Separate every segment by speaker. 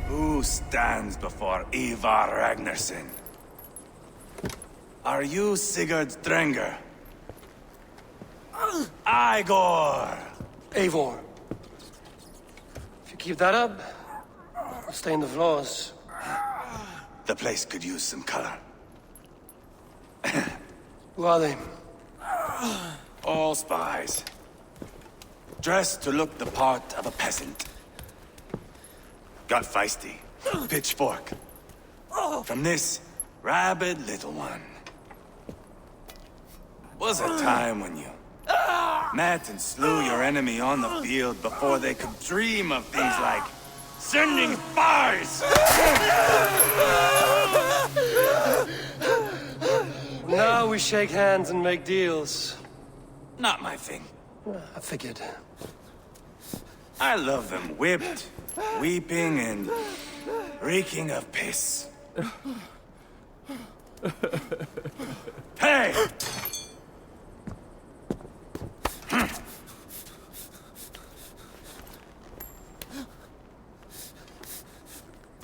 Speaker 1: Who stands before Ivar Ragnarsson? Are you Sigurd Drenger? Igor!
Speaker 2: Eivor. If you keep that up, I'll stain the floors.
Speaker 1: The place could use some color.
Speaker 2: Who are they?
Speaker 1: All spies. Dressed to look the part of a peasant. Got feisty. Pitchfork. From this rabid little one. Was a time when you met and slew your enemy on the field before they could dream of things like sending spies!
Speaker 2: Now we shake hands and make deals.
Speaker 1: Not my thing.
Speaker 2: I figured.
Speaker 1: I love them whipped, weeping, and reeking of piss. Hey!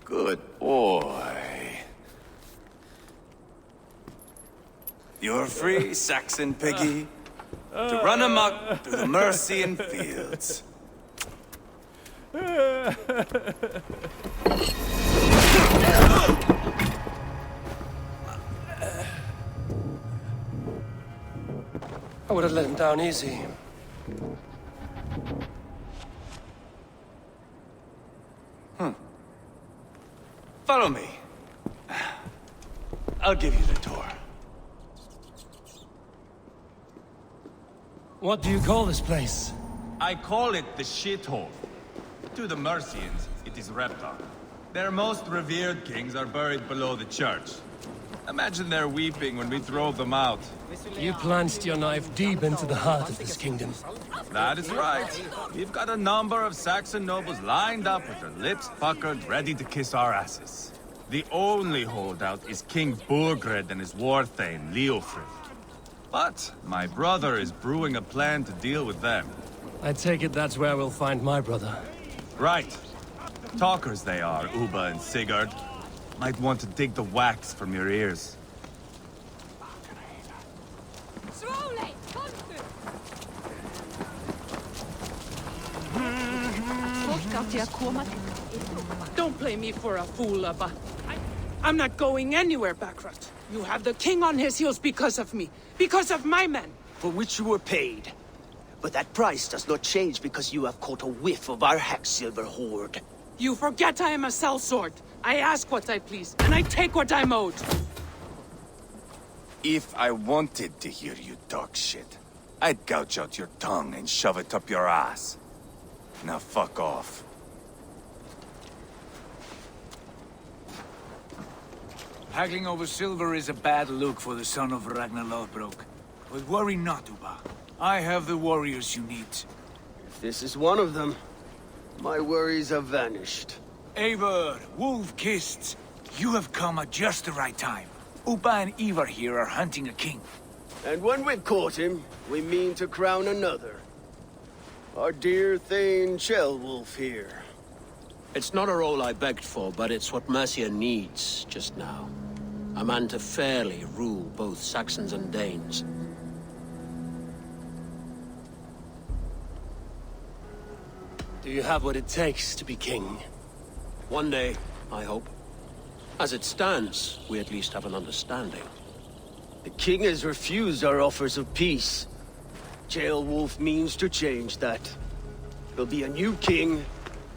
Speaker 1: Good boy. You're free, Saxon piggy, to run amok through the Mercian fields.
Speaker 2: I would have let him down easy.
Speaker 1: Follow me. I'll give you the tour.
Speaker 2: What do you call this place?
Speaker 3: I call it the shithole. To the Mercians, it is Reptar. Their most revered kings are buried below the church. Imagine their weeping when we drove them out.
Speaker 2: You plunged your knife deep into the heart of this kingdom.
Speaker 3: That is right. We've got a number of Saxon nobles lined up with their lips puckered, ready to kiss our asses. The only holdout is King Burgred and his war thane, Leofrid. But my brother is brewing a plan to deal with them.
Speaker 2: I take it that's where we'll find my brother.
Speaker 3: Right. Talkers they are, Uba and Sigurd. Might want to dig the wax from your ears.
Speaker 4: Don't play me for a fool, Abba. I'm not going anywhere, Backrot. You have the king on his heels because of me. Because of my men.
Speaker 5: For which you were paid. But that price does not change because you have caught a whiff of our Hacksilver hoard.
Speaker 4: You forget I am a sellsword. I ask what I please, and I take what I'm owed.
Speaker 1: If I wanted to hear you talk shit, I'd gouge out your tongue and shove it up your ass. Now fuck off.
Speaker 6: Haggling over silver is a bad look for the son of Ragnar Lothbrok. But worry not, Uba. I have the warriors you need.
Speaker 5: If this is one of them, my worries have vanished.
Speaker 6: Eivor, Wolf-Kissed, you have come at just the right time. Uba and Ivar here are hunting a king.
Speaker 5: And when we've caught him, we mean to crown another. Our dear Thane Ceolwulf here.
Speaker 7: It's not a role I begged for, but it's what Mercia needs just now. A man to fairly rule both Saxons and Danes.
Speaker 2: Do you have what it takes to be king?
Speaker 7: One day, I hope. As it stands, we at least have an understanding.
Speaker 5: The king has refused our offers of peace. Ceolwulf means to change that. There'll be a new king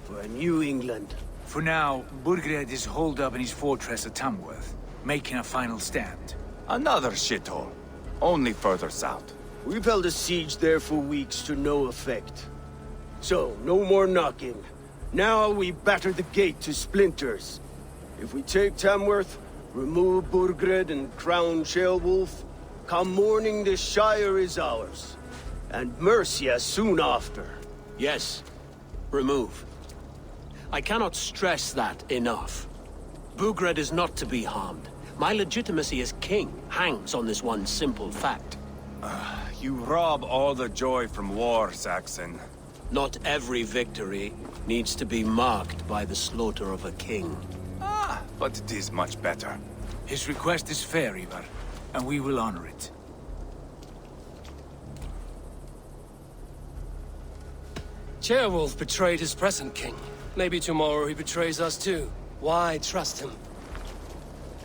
Speaker 5: for a new England.
Speaker 6: For now, Burgred is holed up in his fortress at Tamworth, making a final stand.
Speaker 1: Another shithole. Only further south.
Speaker 5: We've held a siege there for weeks to no effect. So, no more knocking. Now we batter the gate to splinters. If we take Tamworth, remove Burgred and crown Ceolwulf, come morning the Shire is ours. And Mercia soon after.
Speaker 7: Yes, remove. I cannot stress that enough. Burgred is not to be harmed. My legitimacy as king hangs on this one simple fact.
Speaker 3: You rob all the joy from war, Saxon.
Speaker 7: Not every victory needs to be marked by the slaughter of a king.
Speaker 3: But it is much better.
Speaker 6: His request is fair, Ivar, and we will honor it.
Speaker 2: Ceolwulf betrayed his present king. Maybe tomorrow he betrays us too. Why trust him?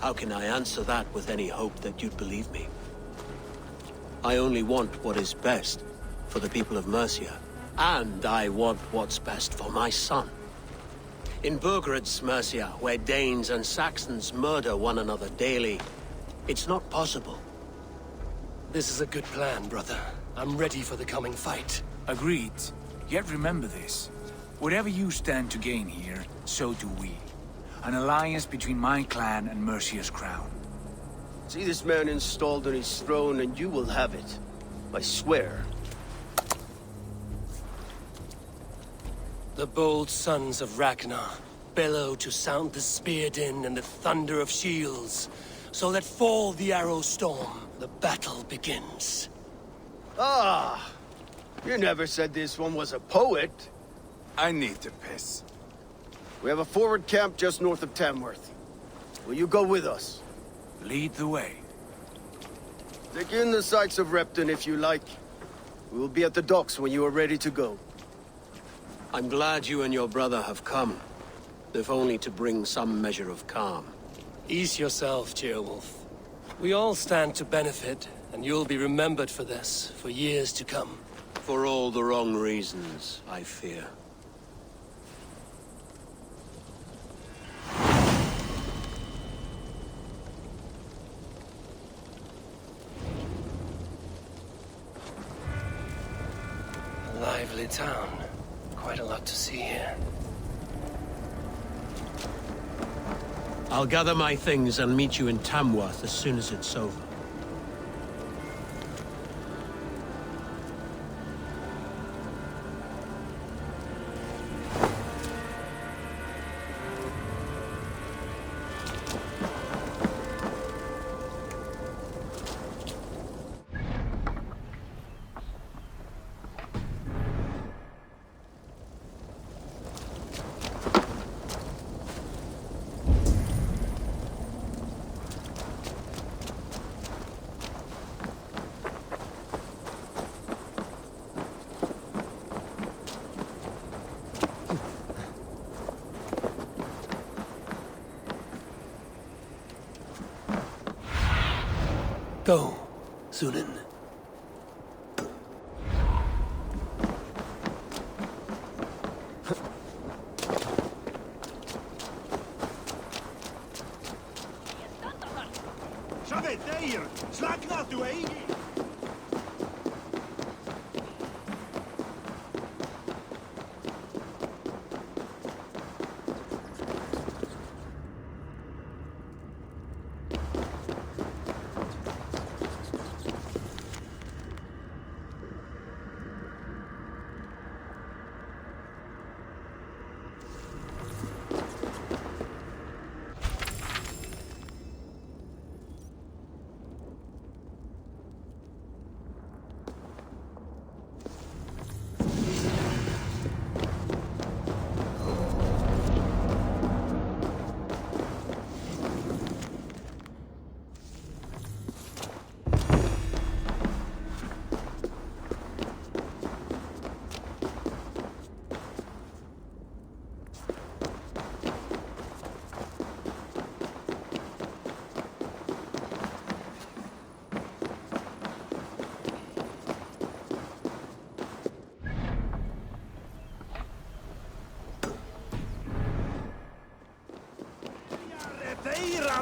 Speaker 7: How can I answer that with any hope that you'd believe me? I only want what is best for the people of Mercia. And I want what's best for my son. In Burgred's Mercia, where Danes and Saxons murder one another daily, it's not possible.
Speaker 2: This is a good plan, brother. I'm ready for the coming fight.
Speaker 6: Agreed. Yet remember this. Whatever you stand to gain here, so do we. An alliance between my clan and Mercia's crown.
Speaker 5: See this man installed on his throne and you will have it. I swear.
Speaker 2: The bold sons of Ragnar bellow to sound the spear din and the thunder of shields, so that fall the arrow storm, the battle begins.
Speaker 5: Ah! You never said this one was a poet.
Speaker 3: I need to piss.
Speaker 5: We have a forward camp just north of Tamworth. Will you go with us?
Speaker 6: Lead the way.
Speaker 5: Take in the sights of Repton if you like. We will be at the docks when you are ready to go.
Speaker 7: I'm glad you and your brother have come, if only to bring some measure of calm.
Speaker 2: Ease yourself, Ceolwulf. We all stand to benefit, and you'll be remembered for this, for years to come.
Speaker 7: For all the wrong reasons, I fear.
Speaker 2: A lively town. Quite a lot to see here.
Speaker 7: I'll gather my things and meet you in Tamworth as soon as it's over.
Speaker 2: Go, Zulin.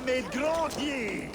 Speaker 1: med gråtje!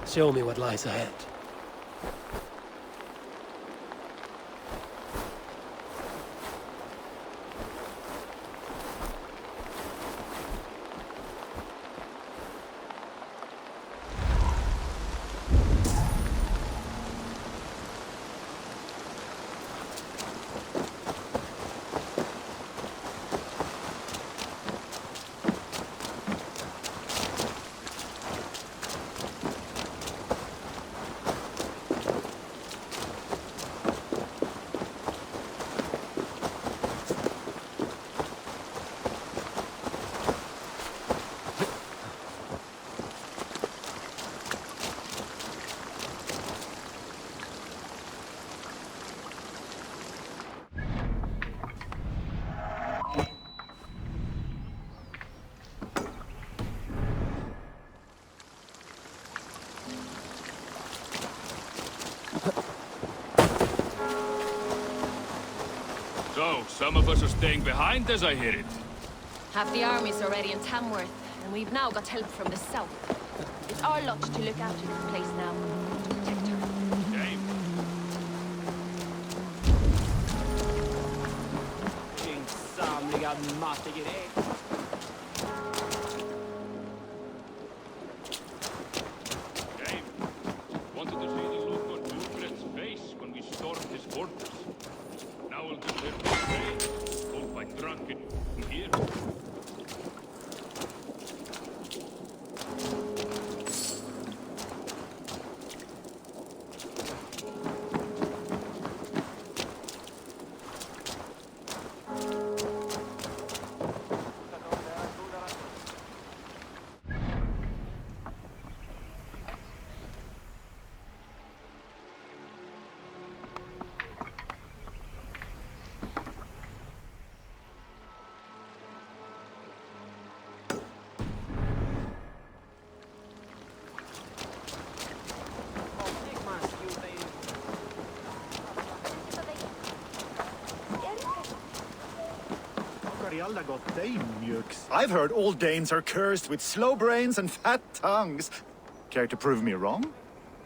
Speaker 2: Show me what lies ahead.
Speaker 8: So, some of us are staying behind as I hear it.
Speaker 9: Half the army's already in Tamworth, and we've now got help from the south. It's our lot to look after this place now, to protect her.
Speaker 8: Dave. Dave, wanted to see the look on Bluebeard's face when we stormed his fortress. Now we'll do their trade, told by drunken here.
Speaker 10: I've heard all Danes are cursed with slow brains and fat tongues. Care to prove me wrong?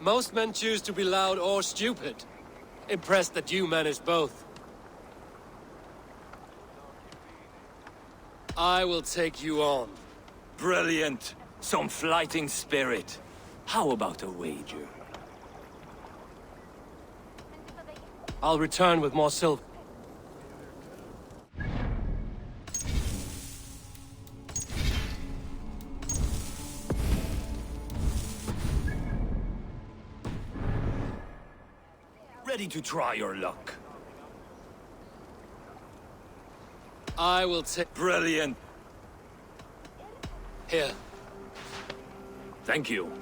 Speaker 2: Most men choose to be loud or stupid. Impressed that you manage both. I will take you on.
Speaker 11: Brilliant. Some fighting spirit. How about a wager?
Speaker 2: I'll return with more silver.
Speaker 11: Ready to try your luck?
Speaker 2: I will take...
Speaker 11: Brilliant.
Speaker 2: Here,
Speaker 11: Thank you.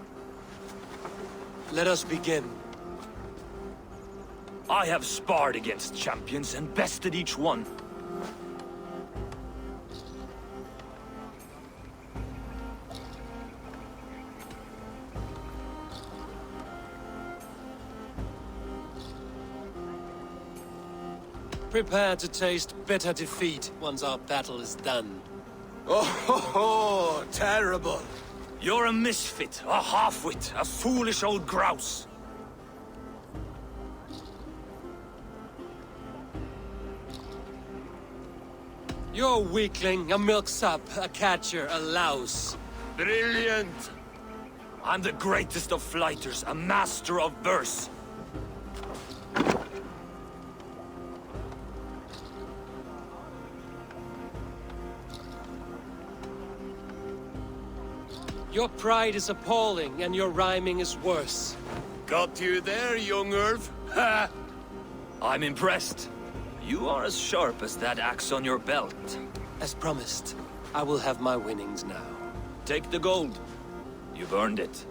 Speaker 2: let us begin.
Speaker 11: I have sparred against champions and bested each one.
Speaker 2: Prepare to taste bitter defeat once our battle is done.
Speaker 5: Oh, terrible.
Speaker 11: You're a misfit, a half-wit, a foolish old grouse.
Speaker 2: You're a weakling, a milksop, a catcher, a louse.
Speaker 11: Brilliant! I'm the greatest of flighters, a master of verse.
Speaker 2: Your pride is appalling, and your rhyming is worse.
Speaker 11: Got you there, young Irv? Ha! I'm impressed. You are as sharp as that axe on your belt.
Speaker 2: As promised, I will have my winnings now.
Speaker 11: Take the gold. You've earned it.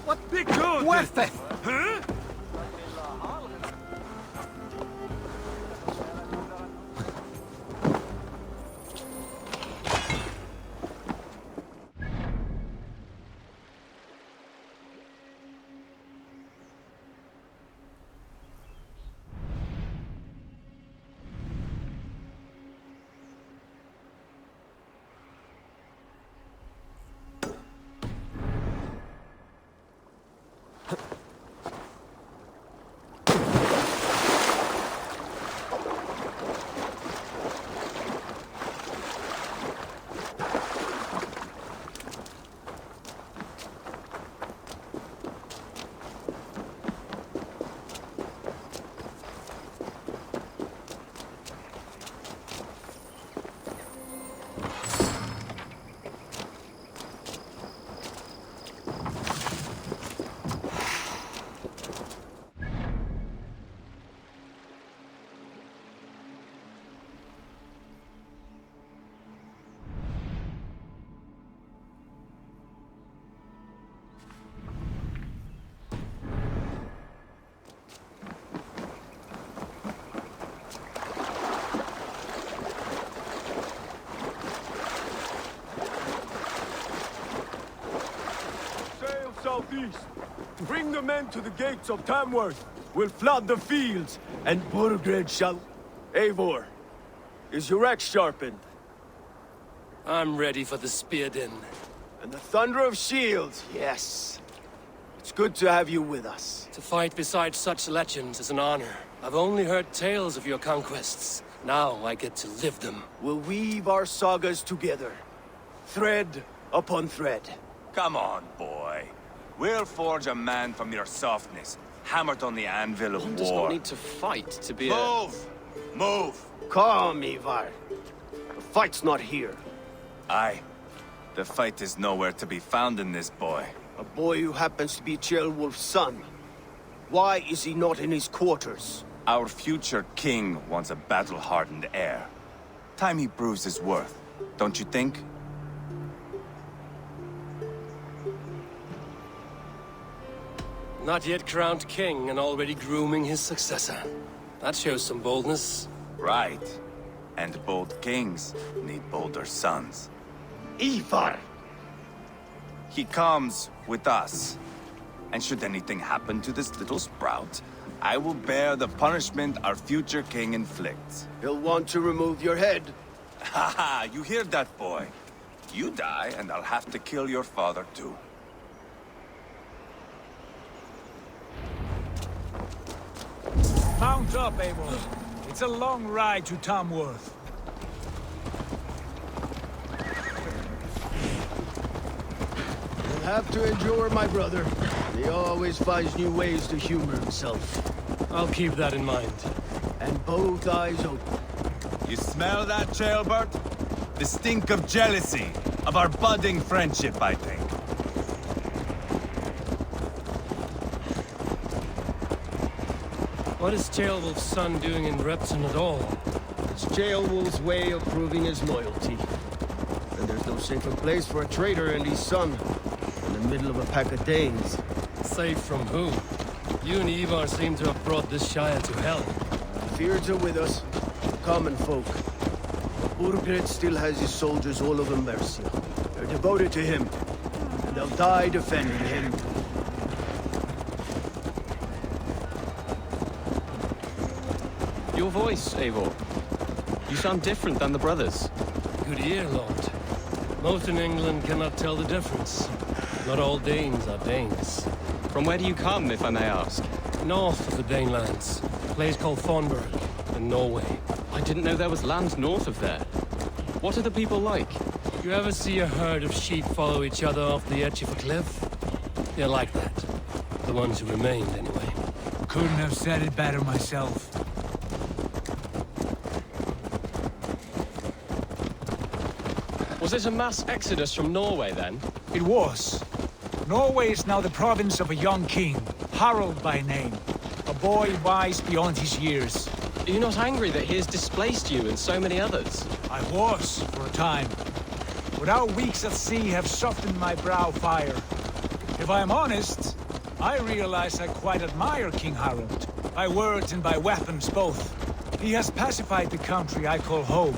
Speaker 2: What big good? Worth it!
Speaker 11: Huh?
Speaker 5: Southeast. Bring the men to the gates of Tamworth. We'll flood the fields, and Burgred shall... Eivor, is your axe sharpened?
Speaker 2: I'm ready for the spear din.
Speaker 5: And the thunder of shields, yes. It's good to have you with us.
Speaker 2: To fight beside such legends is an honor. I've only heard tales of your conquests. Now I get to live them.
Speaker 5: We'll weave our sagas together. Thread upon thread.
Speaker 1: Come on, boy. We'll forge a man from your softness, hammered on the anvil of
Speaker 2: One
Speaker 1: war.
Speaker 2: does not need to fight to be
Speaker 1: Move! Move!
Speaker 5: Calm, Ivar. The fight's not here.
Speaker 1: Aye. The fight is nowhere to be found in this boy.
Speaker 5: A boy who happens to be Ceolwulf's son. Why is he not in his quarters?
Speaker 1: Our future king wants a battle-hardened heir. Time he proves his worth, don't you think?
Speaker 2: Not yet crowned king and already grooming his successor. That shows some boldness.
Speaker 1: Right. And bold kings need bolder sons.
Speaker 5: Ivar!
Speaker 1: He comes with us. And should anything happen to this little sprout, I will bear the punishment our future king inflicts.
Speaker 5: He'll want to remove your head.
Speaker 1: Haha, you hear that, boy? You die, and I'll have to kill your father, too.
Speaker 6: Mount up, Eivor. It's a long ride to Tamworth.
Speaker 5: We'll have to endure my brother. He always finds new ways to humor himself.
Speaker 2: I'll keep that in mind.
Speaker 5: And both eyes open.
Speaker 3: You smell that, Jailbird? The stink of jealousy, of our budding friendship, I think.
Speaker 2: What is Ceolwulf's son doing in Repton at all?
Speaker 5: It's Ceolwulf's way of proving his loyalty. And there's no safer place for a traitor and his son in the middle of a pack of Danes.
Speaker 2: Safe from whom? You and Ivar seem to have brought this Shire to hell.
Speaker 5: Fears are with us, common folk. Burgred still has his soldiers all over Mercia. They're devoted to him, and they'll die defending him.
Speaker 12: Your voice, Eivor. You sound different than the brothers.
Speaker 2: Good ear, Lord. Most in England cannot tell the difference. Not all Danes are Danes.
Speaker 12: From where do you come, if I may ask?
Speaker 2: North of the Danelands. A place called Thornburg, in Norway.
Speaker 12: I didn't know there was land north of there. What are the people like?
Speaker 2: You ever see a herd of sheep follow each other off the edge of a cliff? They're like that. The ones who remained, anyway.
Speaker 6: Couldn't have said it better myself.
Speaker 12: Was it a mass exodus from Norway, then?
Speaker 6: It was. Norway is now the province of a young king, Harald by name. A boy wise beyond his years.
Speaker 12: Are you not angry that he has displaced you and so many others?
Speaker 6: I was, for a time. But our weeks at sea have softened my brow fire. If I am honest, I realize I quite admire King Harald. By words and by weapons both. He has pacified the country I call home.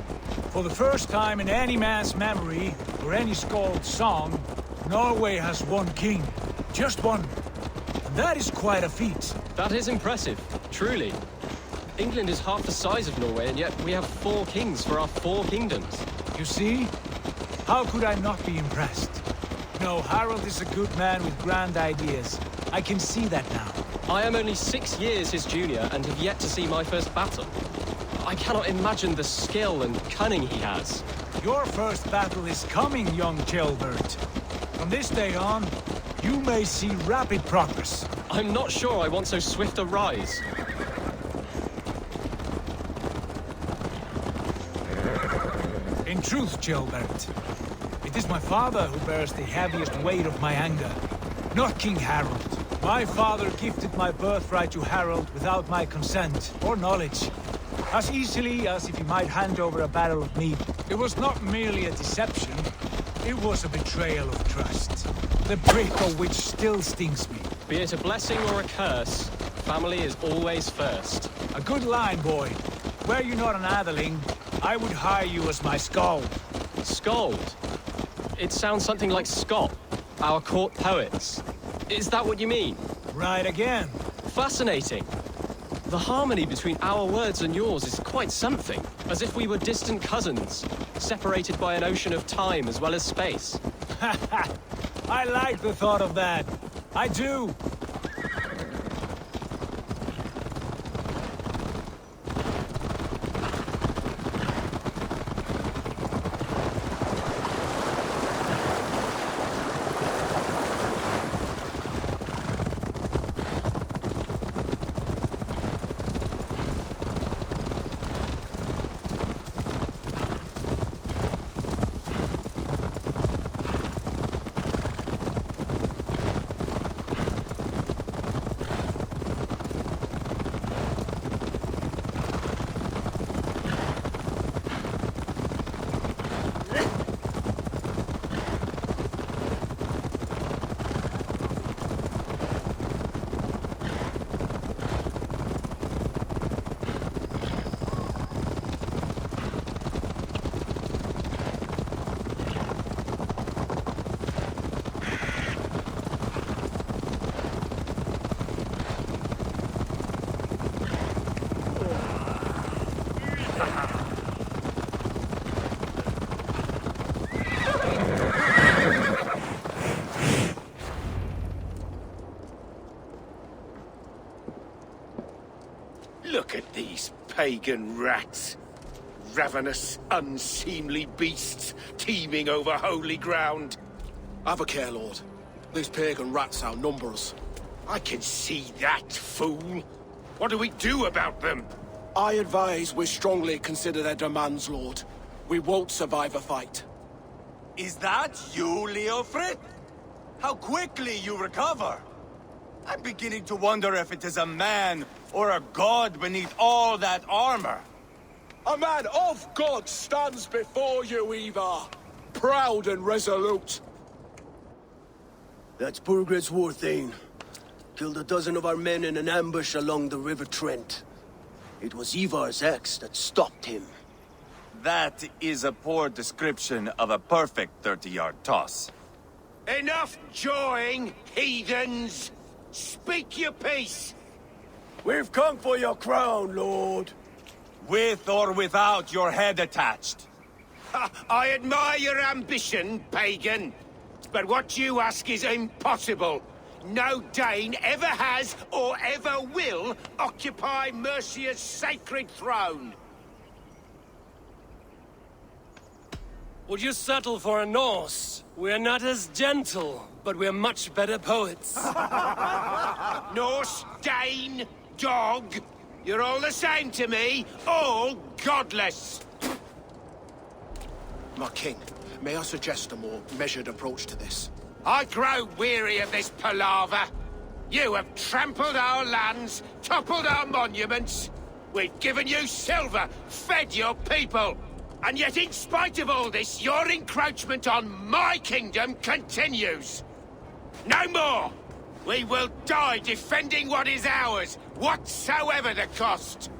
Speaker 6: For the first time in any man's memory, or any skald's song, Norway has one king. Just one. And that is quite a feat.
Speaker 12: That is impressive, truly. England is half the size of Norway, and yet we have 4 kings for our 4 kingdoms.
Speaker 6: You see? How could I not be impressed? No, Harald is a good man with grand ideas. I can see that now.
Speaker 12: I am only 6 years his junior, and have yet to see my first battle. I cannot imagine the skill and cunning he has.
Speaker 6: Your first battle is coming, young Ceolbert. From this day on, you may see rapid progress.
Speaker 12: I'm not sure I want so swift a rise.
Speaker 6: In truth, Ceolbert, it is my father who bears the heaviest weight of my anger, not King Harald. My father gifted my birthright to Harald without my consent or knowledge. As easily as if he might hand over a barrel of meat. It was not merely a deception, it was a betrayal of trust. The break of which still stings me.
Speaker 12: Be it a blessing or a curse, family is always first.
Speaker 6: A good line, boy. Were you not an atheling, I would hire you as my skald.
Speaker 12: Skald? It sounds something like Scott, our court poets. Is that what you mean?
Speaker 6: Right again.
Speaker 12: Fascinating. The harmony between our words and yours is quite something. As if we were distant cousins, separated by an ocean of time as well as space.
Speaker 6: I like the thought of that. I do.
Speaker 13: Look at these pagan rats. Ravenous, unseemly beasts teeming over holy ground.
Speaker 14: Have a care, Lord.
Speaker 13: These pagan rats outnumber us.
Speaker 14: I can see that, fool. What do we do about them?
Speaker 13: I advise we strongly consider their demands, Lord. We won't survive a fight.
Speaker 1: Is that you, Leofrid? How quickly you recover! I'm beginning to wonder if it is a man or a god beneath all that armor.
Speaker 13: A man of God stands before you, Ivar. Proud and resolute.
Speaker 5: That's Burgred's Warthane. Killed a dozen of our men in an ambush along the River Trent. It was Ivar's axe that stopped him.
Speaker 1: That is a poor description of a perfect 30-yard toss.
Speaker 14: Enough jawing, heathens! Speak your piece!
Speaker 5: We've come for your crown, Lord.
Speaker 1: With or without your head attached.
Speaker 14: I admire your ambition, pagan. But what you ask is impossible. No Dane ever has or ever will occupy Mercia's sacred throne.
Speaker 2: Would you settle for a Norse? We're not as gentle, but we're much better poets.
Speaker 14: Norse, Dane, dog. You're all the same to me. All godless.
Speaker 13: My king, may I suggest a more measured approach to this?
Speaker 14: I grow weary of this palaver. You have trampled our lands, toppled our monuments. We've given you silver, fed your people. And yet, in spite of all this, your encroachment on my kingdom continues. No more! We will die defending what is ours, whatsoever the cost.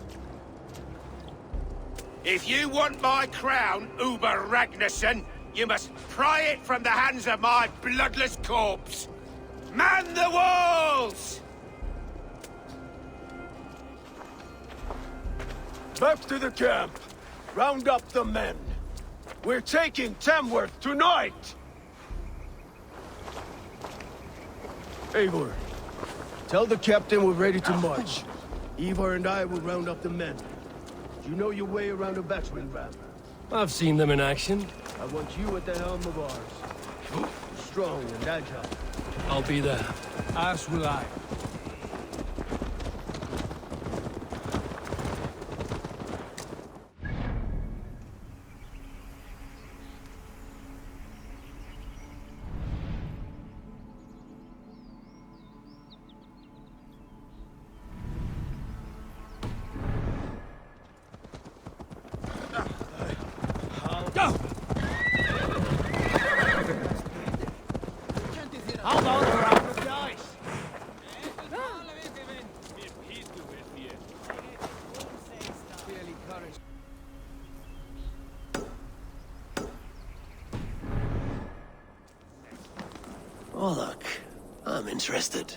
Speaker 14: If you want my crown, Uber Ragnarsson, you must pry it from the hands of my bloodless corpse. Man the walls!
Speaker 5: Back to the camp. Round up the men. We're taking Tamworth tonight! Eivor, tell the captain we're ready to march. Ivar and I will round up the men. You know your way around a battering ram.
Speaker 2: I've seen them in action.
Speaker 5: I want you at the helm of ours. Strong and agile.
Speaker 2: I'll be there.
Speaker 6: As will I.
Speaker 7: Oh, look. I'm interested.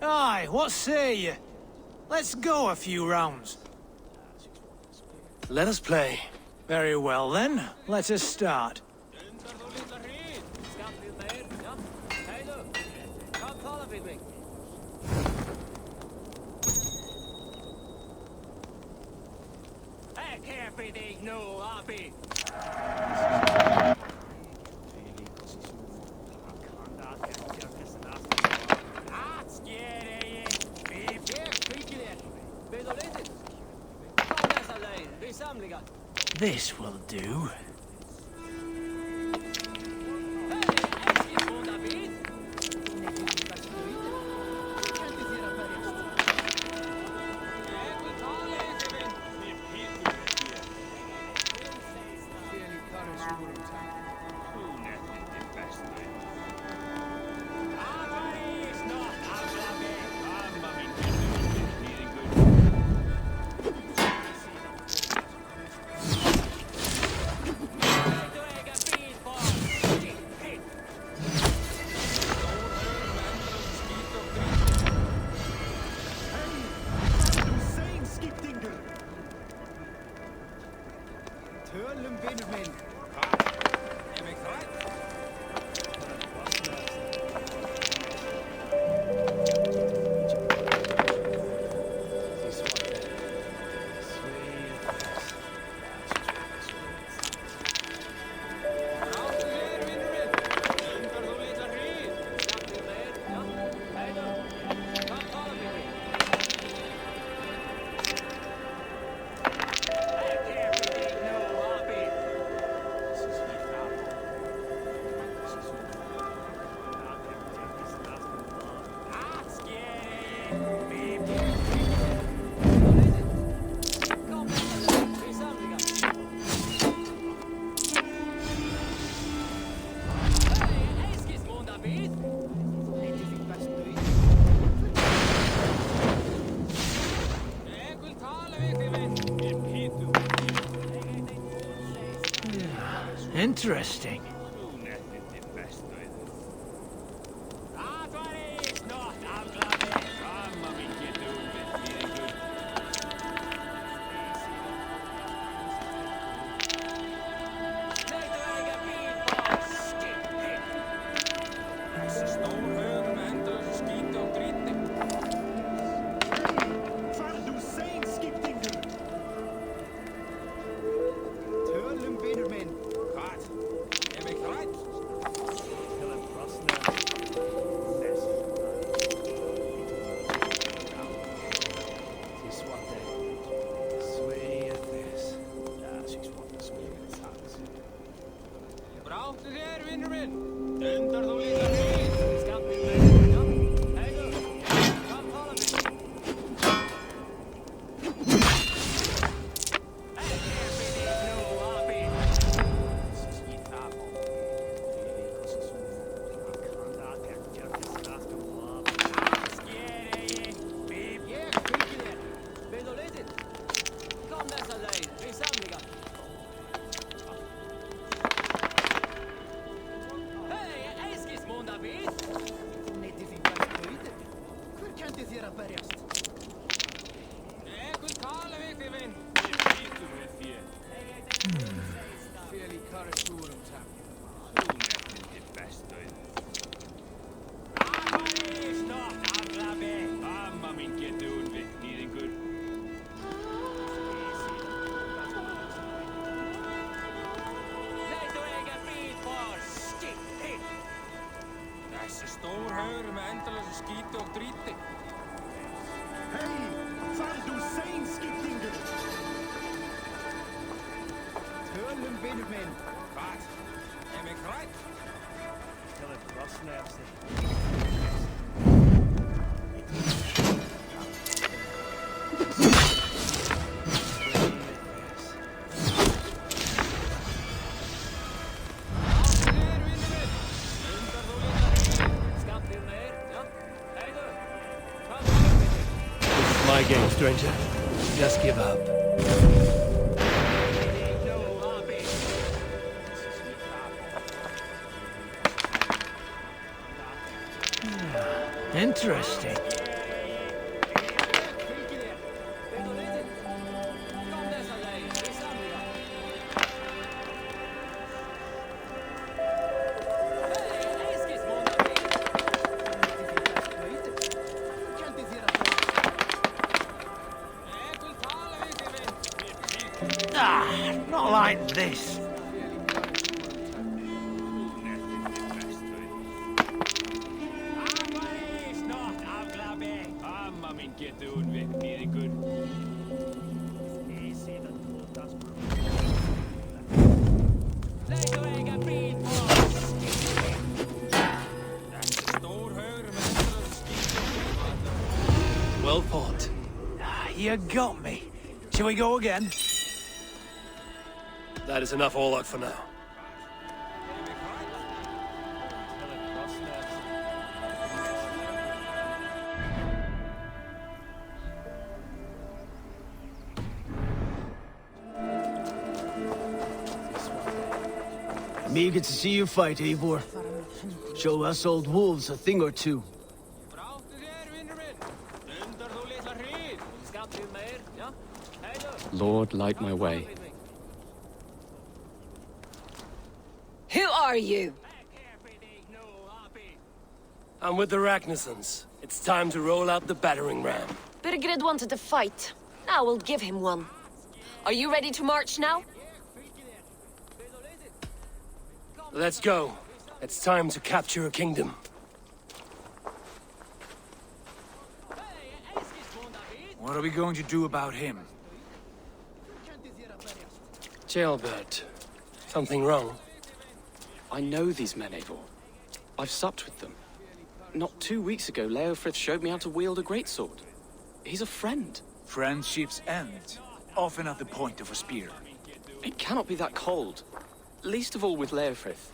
Speaker 6: Aye, what say you? Let's go a few rounds.
Speaker 2: Let us play.
Speaker 6: Very well then, let us start. This will do. Interesting.
Speaker 2: My game, stranger. Just give up.
Speaker 6: Interesting. Not like this.
Speaker 2: Well fought.
Speaker 6: You got me. Shall we go again?
Speaker 2: That is enough all out for now.
Speaker 5: I'm eager to see you fight, Eivor. Show us old wolves a thing or two.
Speaker 12: Lord, light my way.
Speaker 9: Who are you?
Speaker 2: I'm with the Ragnarsons. It's time to roll out the battering ram.
Speaker 9: Birgrid wanted to fight. Now we'll give him one. Are you ready to march now?
Speaker 2: Let's go. It's time to capture a kingdom.
Speaker 6: What are we going to do about him?
Speaker 2: Jailbird. Something wrong?
Speaker 12: I know these men, Eivor. I've supped with them. Not 2 weeks ago, Leofrith showed me how to wield a greatsword. He's a friend.
Speaker 6: Friendships end, often at the point of a spear.
Speaker 12: It cannot be that cold. Least of all with Leofrith.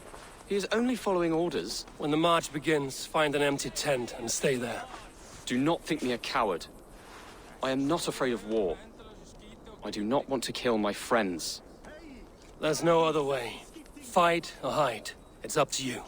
Speaker 12: He is only following orders.
Speaker 2: When the march begins, find an empty tent and stay there.
Speaker 12: Do not think me a coward. I am not afraid of war. I do not want to kill my friends.
Speaker 2: There's no other way. Fight or hide. It's up to you.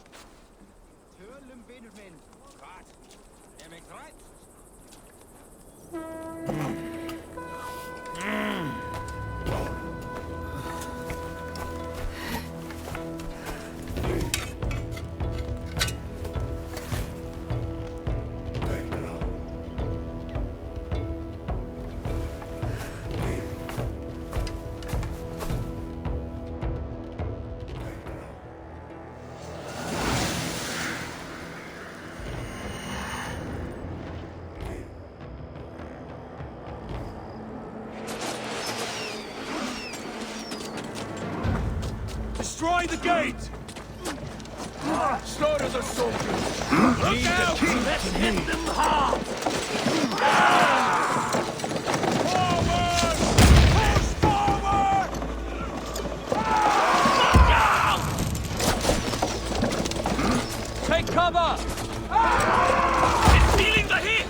Speaker 13: Destroy the gate! Slaughter the soldiers! Look out! Let's hit them hard! Forward! Push forward!
Speaker 12: Take cover!
Speaker 13: It's feeling the heat!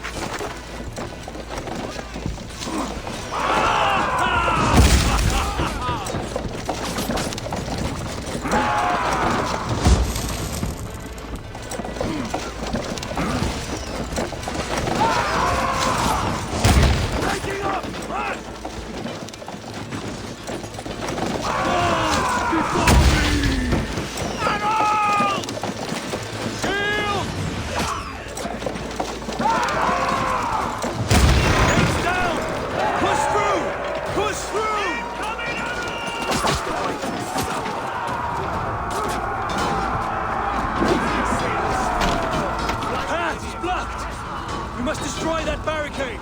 Speaker 2: We must destroy that barricade!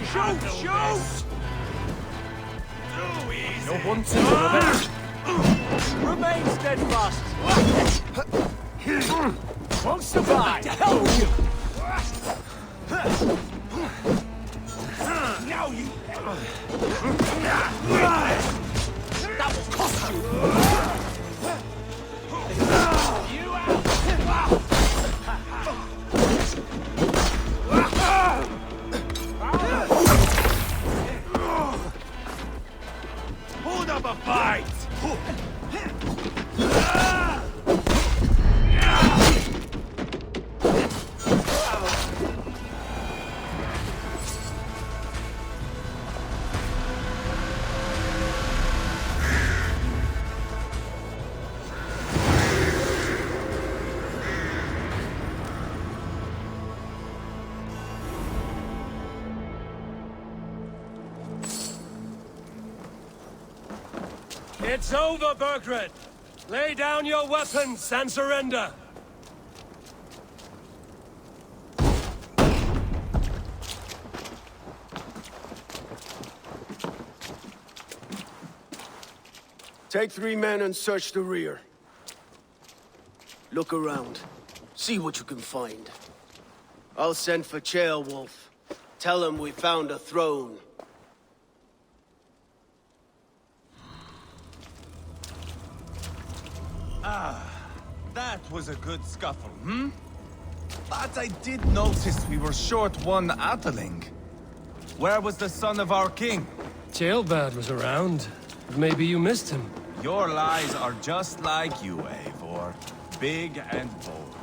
Speaker 13: Shoot! Shoot!
Speaker 6: No wanting to revenge.
Speaker 13: Remain steadfast!
Speaker 6: Won't survive! To hell with you! Now you... That will cost you! You out!
Speaker 1: Hold up a fight!
Speaker 2: It's over, Burgred! Lay down your weapons and surrender!
Speaker 5: Take 3 men and search the rear. Look around. See what you can find. I'll send for Ceolwulf. Tell him we found a throne.
Speaker 3: That was a good scuffle, hmm? But I did notice we were short one Atheling. Where was the son of our king?
Speaker 2: Ceolbad was around. Maybe you missed him.
Speaker 3: Your lies are just like you, Eivor. Big and bold.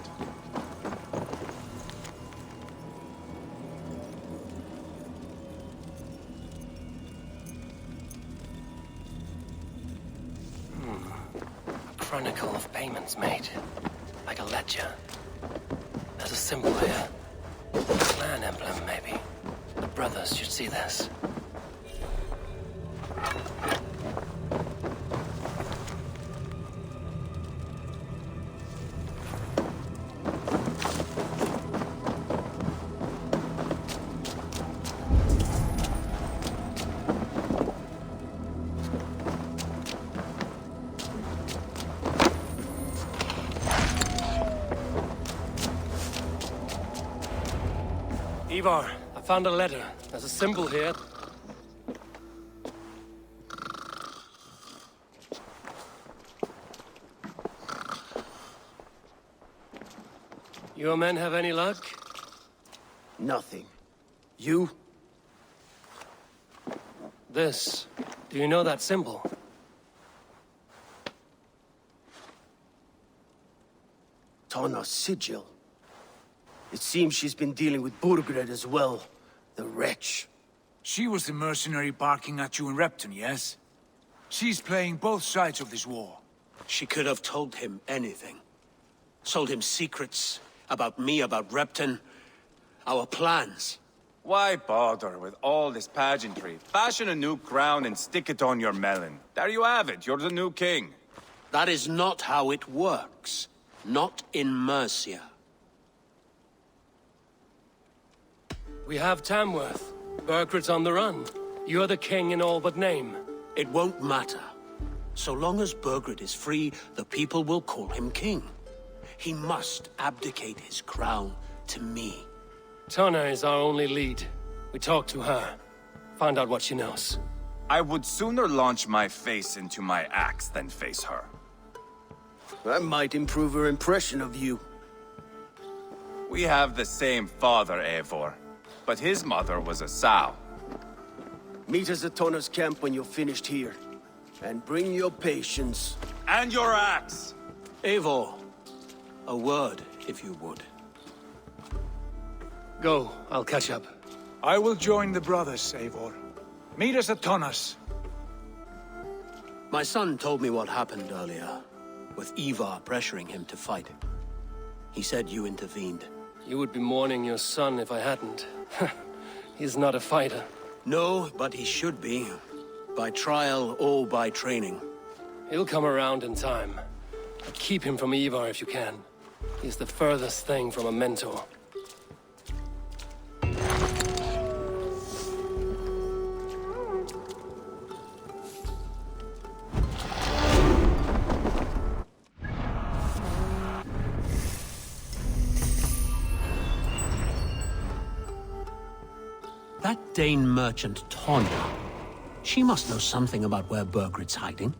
Speaker 2: A chronicle of payments made. Like a ledger. There's a symbol here. A clan emblem, maybe. The brothers should see this. Ivar, I found a letter. There's a symbol here. Your men have any luck?
Speaker 5: Nothing. You?
Speaker 2: This. Do you know that symbol?
Speaker 5: Tana's sigil. It seems she's been dealing with Burgred as well. The wretch.
Speaker 6: She was the mercenary barking at you in Repton, yes? She's playing both sides of this war.
Speaker 7: She could have told him anything. Sold him secrets about me, about Repton, our plans.
Speaker 3: Why bother with all this pageantry? Fashion a new crown and stick it on your melon. There you have it, you're the new king.
Speaker 7: That is not how it works. Not in Mercia.
Speaker 2: We have Tamworth. Burgred's on the run. You're the king in all but name.
Speaker 7: It won't matter. So long as Burgred is free, the people will call him king. He must abdicate his crown to me.
Speaker 2: Tana is our only lead. We talk to her. Find out what she knows.
Speaker 3: I would sooner launch my face into my axe than face her.
Speaker 5: That might improve her impression of you.
Speaker 3: We have the same father, Eivor. But his mother was a sow.
Speaker 5: Meet us at Tana's camp when you're finished here. And bring your patience.
Speaker 3: And your axe!
Speaker 7: Eivor, a word, if you would.
Speaker 2: Go, I'll catch up.
Speaker 6: I will join the brothers, Eivor. Meet us at Tana's.
Speaker 7: My son told me what happened earlier, with Ivar pressuring him to fight. He said you intervened.
Speaker 2: You would be mourning your son if I hadn't. He's not a fighter.
Speaker 7: No, but he should be. By trial or by training.
Speaker 2: He'll come around in time. But keep him from Ivar if you can. He's the furthest thing from a mentor.
Speaker 7: That Dane merchant, Tonya, she must know something about where Burgred's hiding.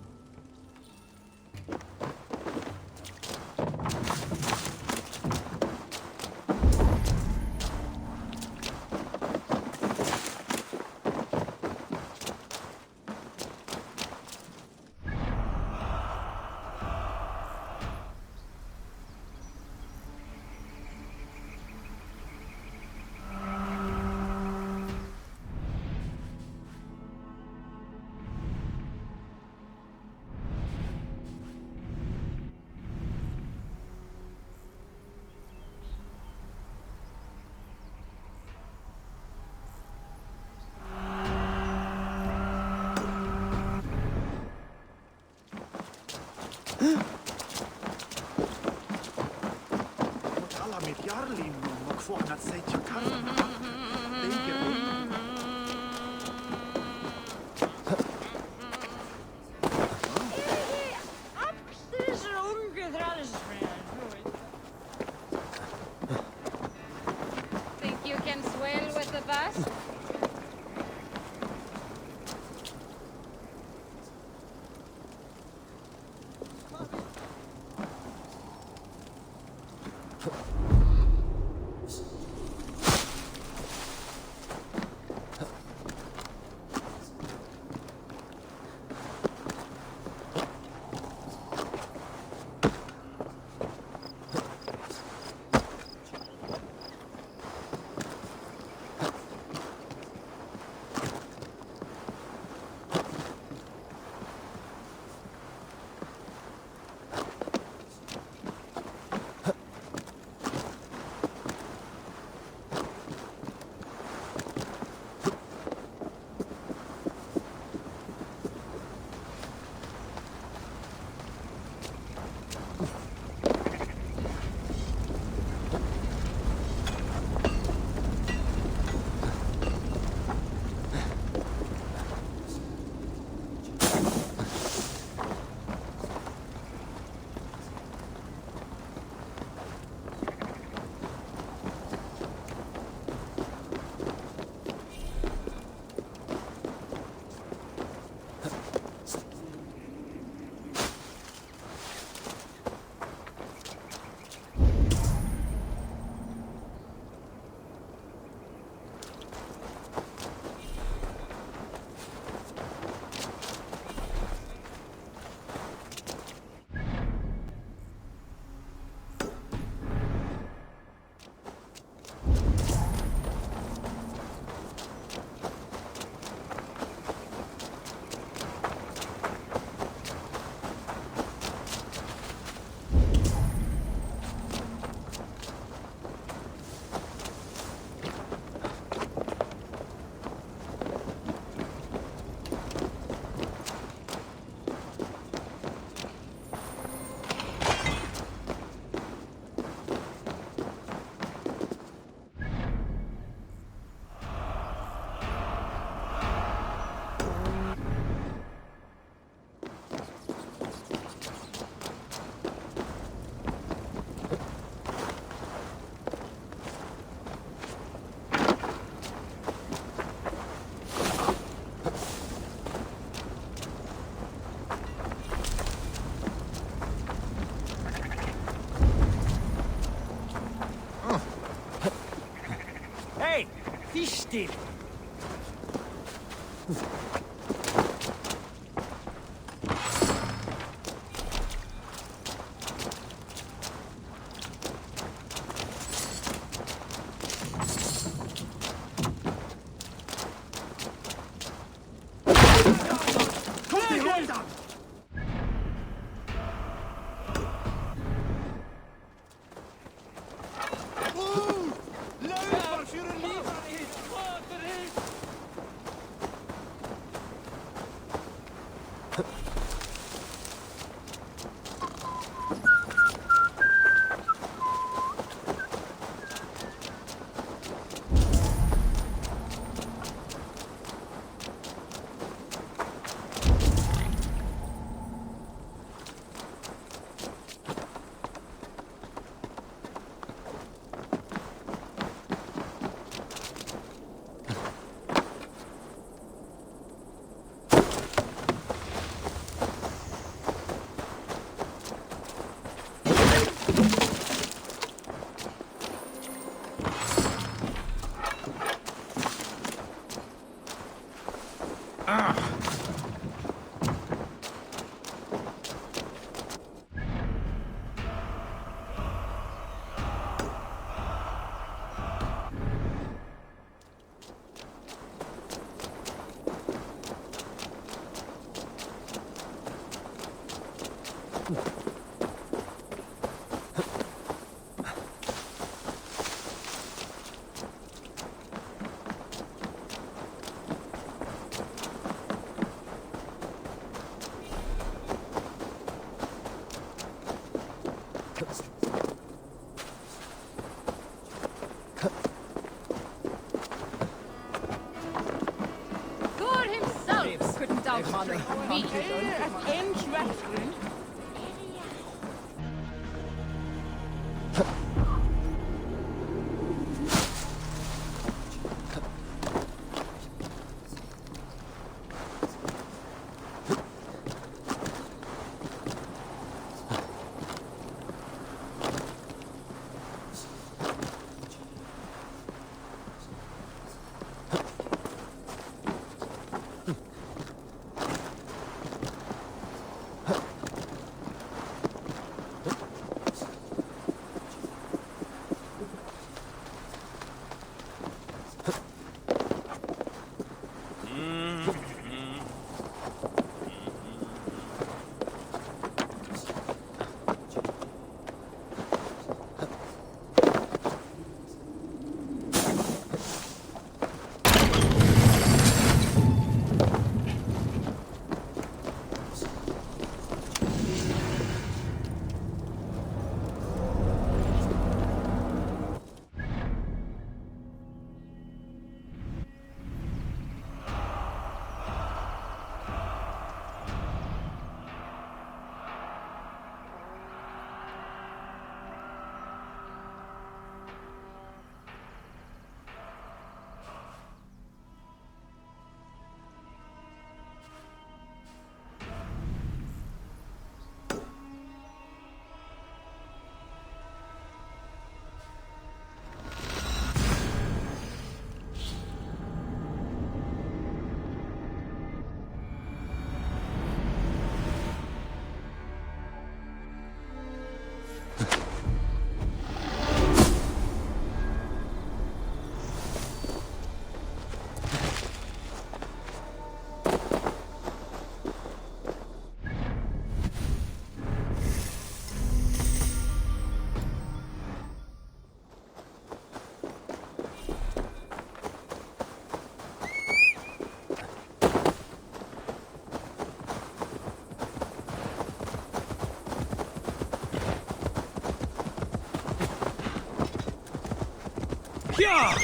Speaker 9: Think you can swell with the best?
Speaker 6: Still.
Speaker 9: God himself couldn't outstrip me.
Speaker 6: Yeah!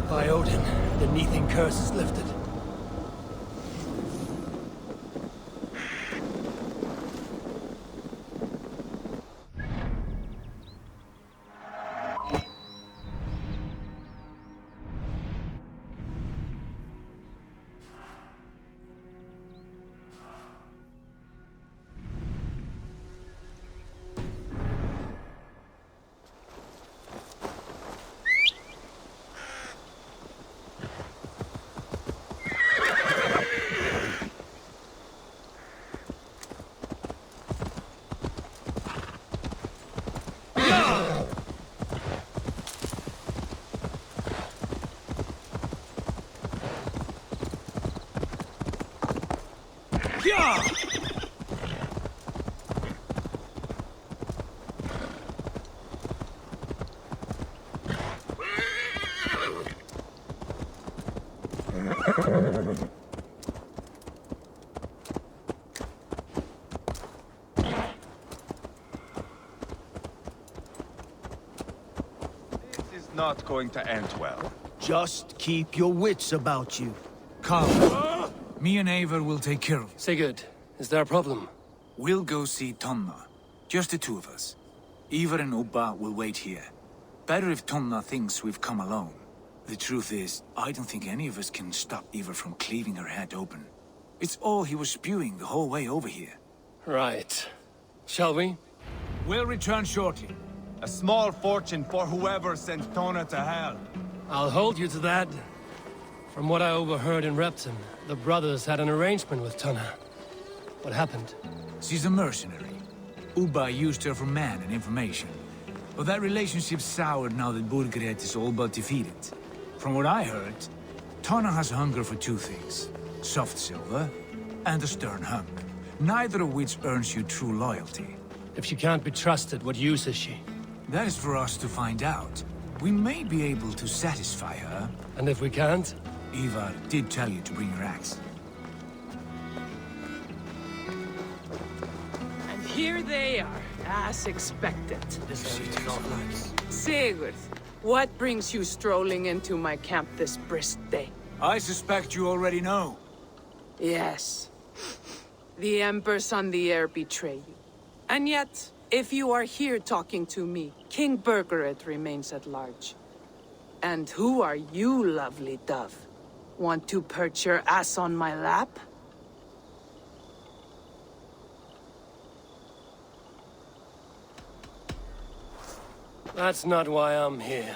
Speaker 2: By Odin, the Neething curse is lifted.
Speaker 3: This is not going to end well.
Speaker 5: Just keep your wits about you.
Speaker 6: Come. Me and Eivor will take care of it.
Speaker 2: Sigurd, is there a problem?
Speaker 6: We'll go see Tonna. Just the two of us. Eivor and Ubba will wait here. Better if Tonna thinks we've come alone. The truth is, I don't think any of us can stop Eivor from cleaving her head open. It's all he was spewing the whole way over here.
Speaker 2: Right. Shall we?
Speaker 6: We'll return shortly.
Speaker 3: A small fortune for whoever sent Tona to hell.
Speaker 2: I'll hold you to that. From what I overheard in Repton, the brothers had an arrangement with Tonna. What happened?
Speaker 6: She's a mercenary. Ubba used her for man and information. But that relationship soured now that Burgred is all but defeated. From what I heard, Tonna has hunger for two things. Soft silver and a stern hunk. Neither of which earns you true loyalty.
Speaker 2: If she can't be trusted, what use is she?
Speaker 6: That is for us to find out. We may be able to satisfy her.
Speaker 2: And if we can't?
Speaker 6: Ivar did tell you to bring your axe.
Speaker 4: And here they are, as expected. Sigurd, what brings you strolling into my camp this brisk day?
Speaker 6: I suspect you already know.
Speaker 4: Yes. The Embers on the air betray you. And yet, if you are here talking to me, King Burgred remains at large. And who are you, lovely dove? Want to perch your ass on my lap?
Speaker 2: That's not why I'm here.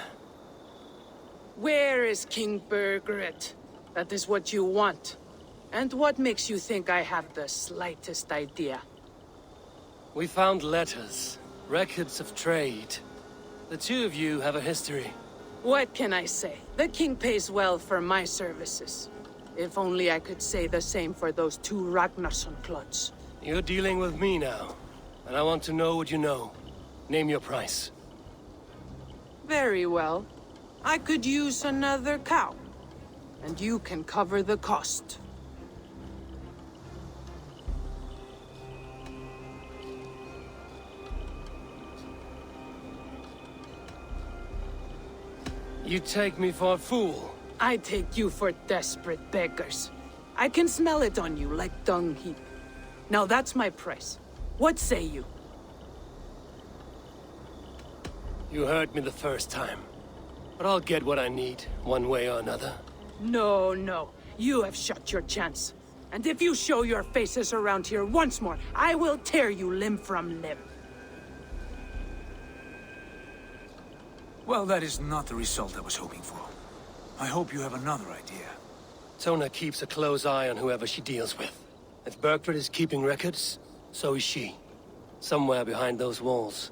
Speaker 4: Where is King Burgred? That is what you want. And what makes you think I have the slightest idea?
Speaker 2: We found letters, records of trade. The two of you have a history.
Speaker 4: What can I say? The king pays well for my services. If only I could say the same for those two Ragnarsson clods.
Speaker 2: You're dealing with me now, and I want to know what you know. Name your price.
Speaker 4: Very well. I could use another cow. And you can cover the cost.
Speaker 2: You take me for a fool.
Speaker 4: I take you for desperate beggars. I can smell it on you like dung heap. Now that's my price. What say you?
Speaker 2: You heard me the first time. But I'll get what I need, one way or another.
Speaker 4: No, no. You have shot your chance. And if you show your faces around here once more, I will tear you limb from limb.
Speaker 6: Well, that is not the result I was hoping for. I hope you have another idea.
Speaker 2: Tona keeps a close eye on whoever she deals with. If Burgred is keeping records, so is she. Somewhere behind those walls.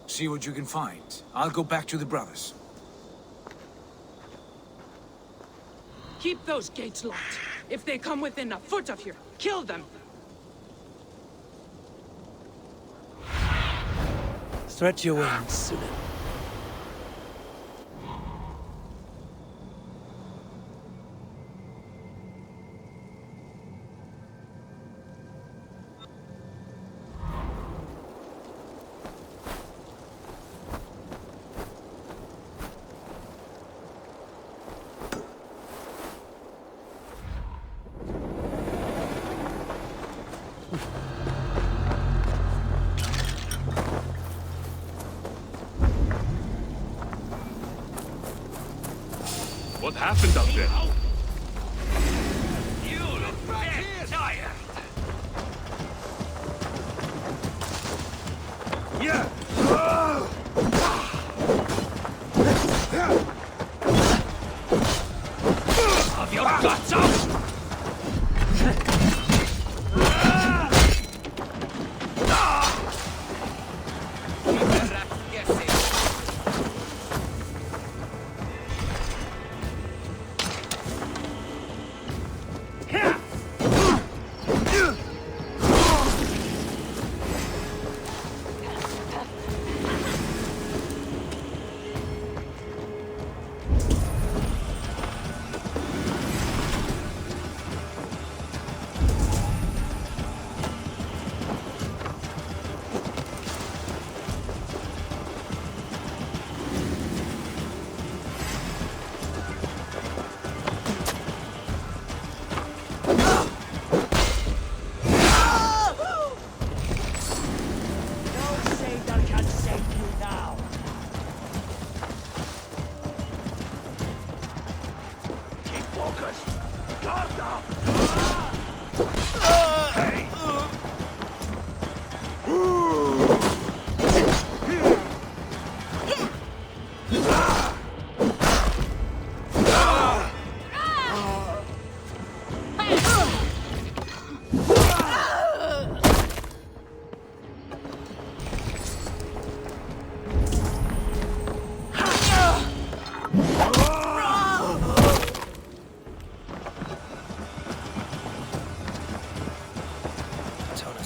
Speaker 6: See what you can find. I'll go back to the brothers.
Speaker 4: Keep those gates locked. If they come within a foot of here, kill them.
Speaker 2: Stretch your wings, Sunan.
Speaker 8: What happened up there?
Speaker 14: You look dead tired.
Speaker 1: Yeah!
Speaker 14: Have your guts out!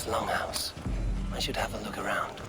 Speaker 2: longhouse. I should have a look around.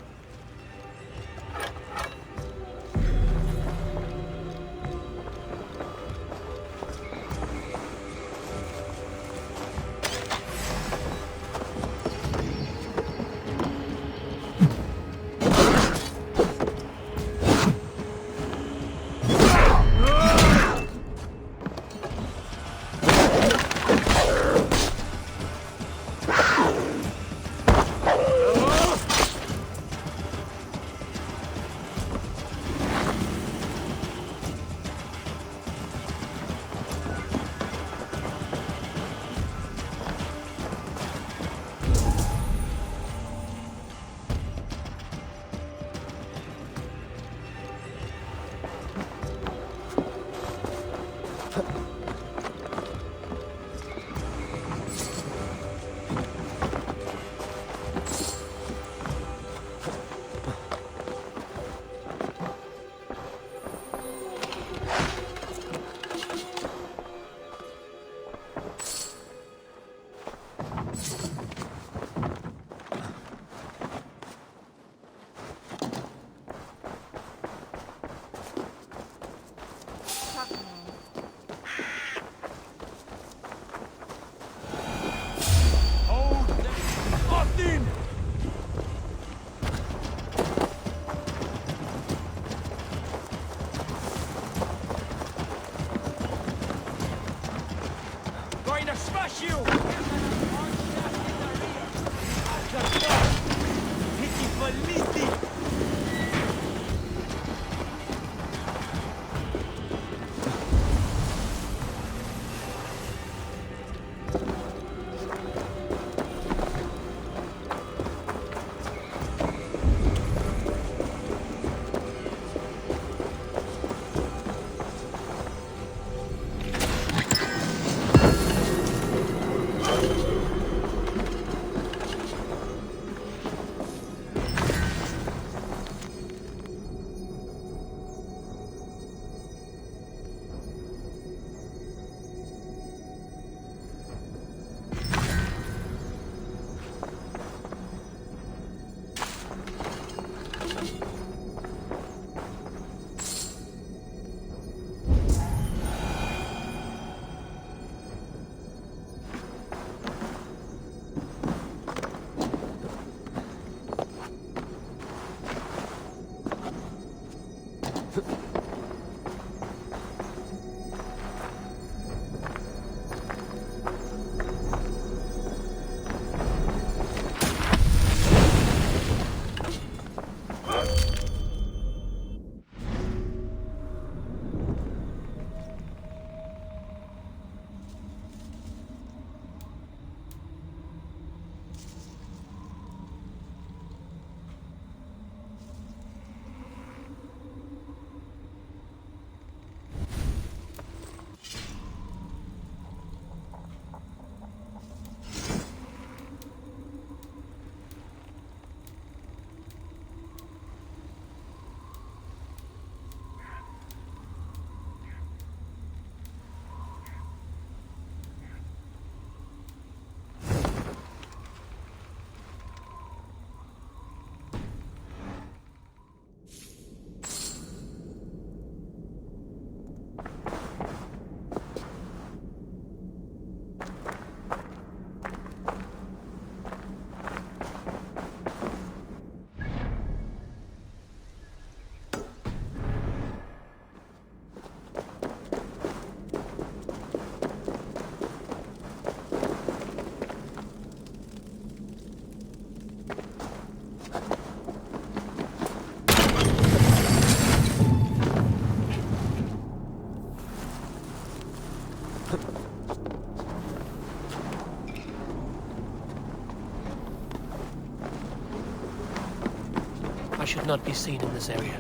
Speaker 2: I should not be seen in this area.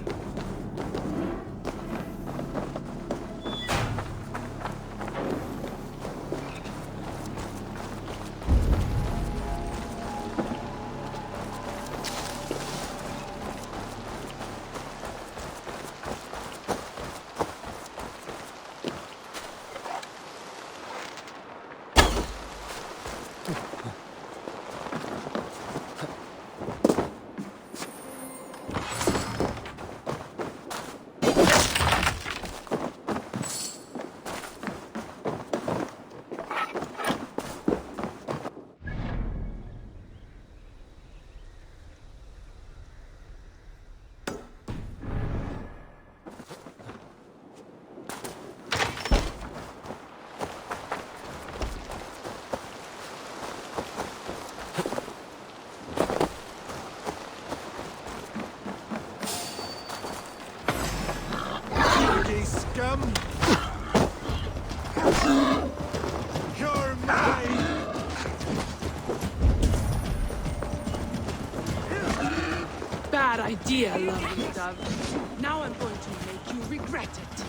Speaker 4: bad idea, lovely dove. Now I'm going to make you regret it.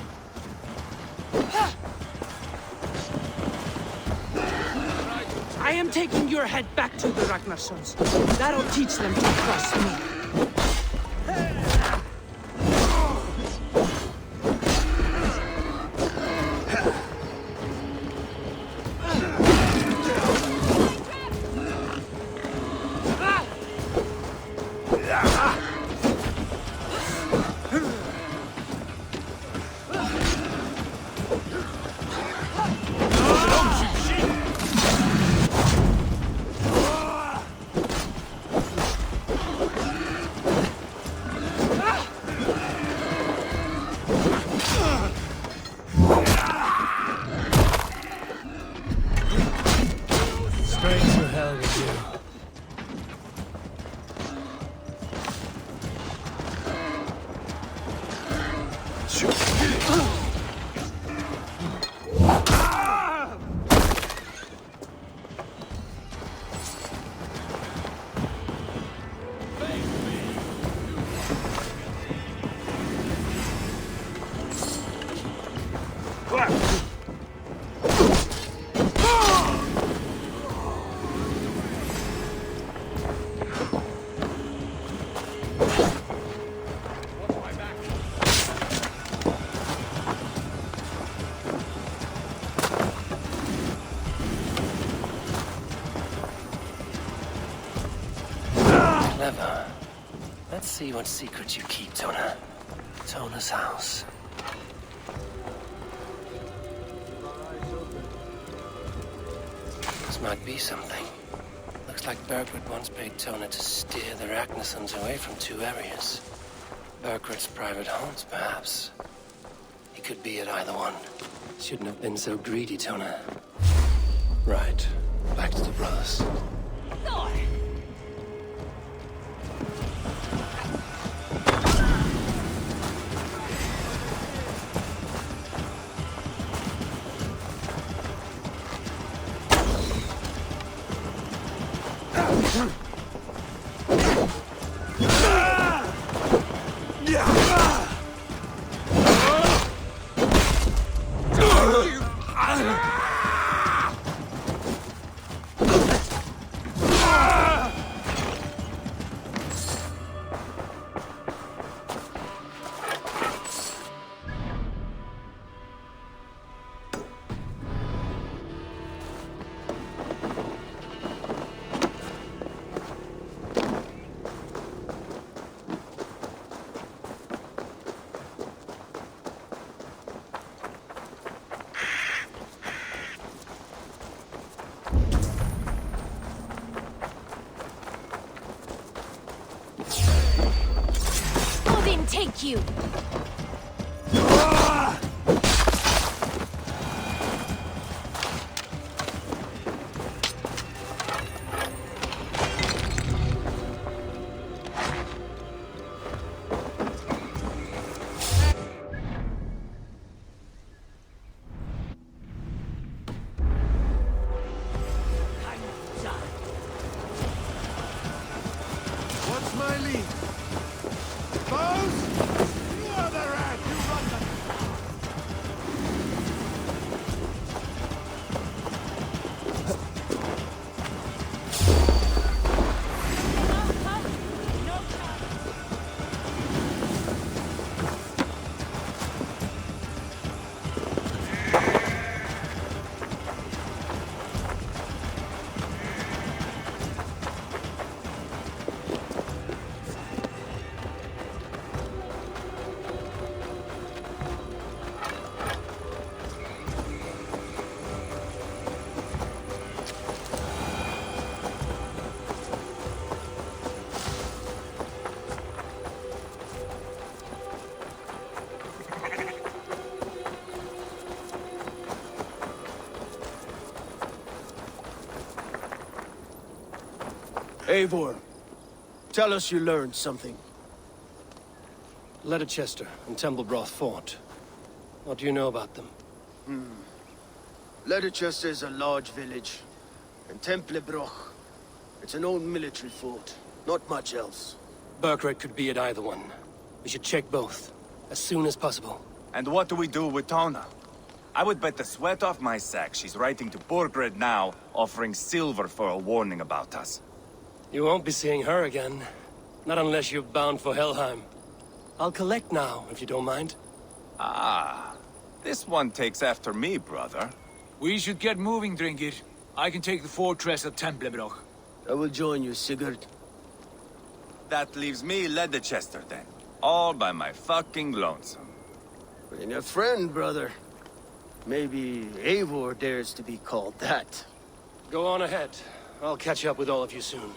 Speaker 4: I am taking your head back to the Ragnar sons. That'll teach them to trust me.
Speaker 2: Clever. Let's see what secrets you keep, Tona. Tona's house. This might be something. Looks like Bergred once paid Tona to steer the Ragnarsons away from 2 areas. Bergred's private haunts, perhaps. He could be at either one. Shouldn't have been so greedy, Tona. Right. Back to the brothers.
Speaker 9: Take you!
Speaker 13: What's my lead? Bows? You are the rat! You run them!
Speaker 5: Eivor, tell us you learned something.
Speaker 2: Ledecestre and Templebroth fought. What do you know about them?
Speaker 5: Ledecestre is a large village. And Templebroch, it's an old military fort. Not much else.
Speaker 2: Burkred could be at either one. We should check both, as soon as possible.
Speaker 1: And what do we do with Tona? I would bet the sweat off my sack she's writing to Borgred now, offering silver for a warning about us.
Speaker 2: You won't be seeing her again. Not unless you're bound for Helheim. I'll collect now, if you don't mind.
Speaker 1: Ah, this one takes after me, brother.
Speaker 6: We should get moving, Dringir. I can take the fortress of Templebroch.
Speaker 5: I will join you, Sigurd.
Speaker 1: That leaves me Ledecestre then. All by my fucking lonesome.
Speaker 5: Bring a friend, brother. Maybe Eivor dares to be called that.
Speaker 2: Go on ahead. I'll catch up with all of you soon.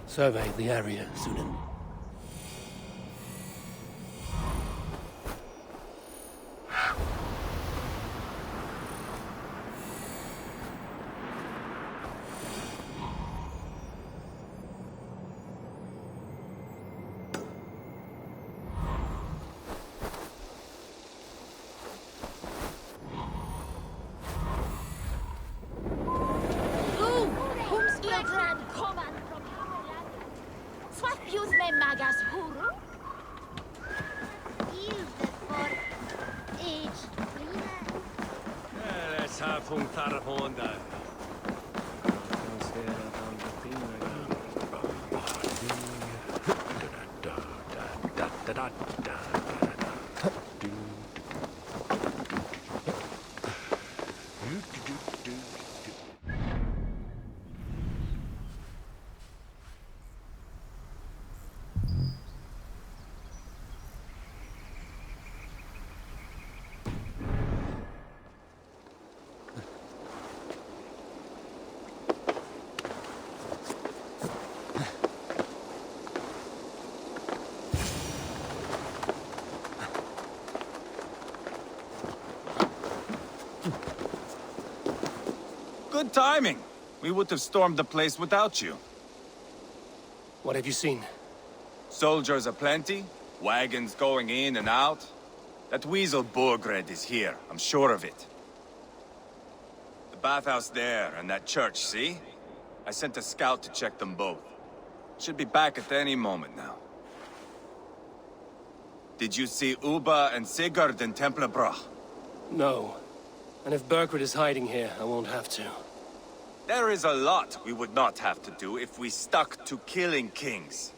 Speaker 2: Survey the area, Sunan.
Speaker 1: Good timing. We would have stormed the place without you.
Speaker 2: What have you seen?
Speaker 1: Soldiers aplenty, wagons going in and out. That weasel Borgred is here, I'm sure of it. The bathhouse there and that church, see? I sent a scout to check them both. Should be back at any moment now. Did you see Uba and Sigurd in Templebroch?
Speaker 2: No. And if Burkred is hiding here, I won't have to.
Speaker 1: There is a lot we would not have to do if we stuck to killing kings.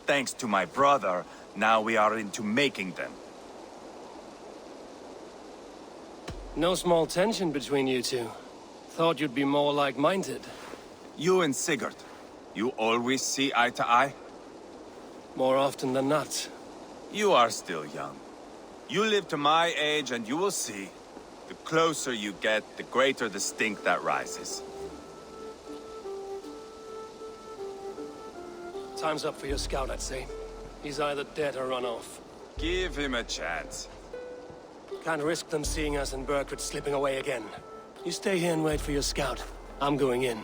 Speaker 1: Thanks to my brother, now we are into making them.
Speaker 2: No small tension between you two. Thought you'd be more like-minded.
Speaker 1: You and Sigurd, you always see eye to eye?
Speaker 2: More often than not.
Speaker 1: You are still young. You live to my age and you will see. The closer you get, the greater the stink that rises.
Speaker 2: Time's up for your scout, I'd say. He's either dead or run off.
Speaker 1: Give him a chance.
Speaker 2: Can't risk them seeing us and Burkred slipping away again. You stay here and wait for your scout. I'm going in.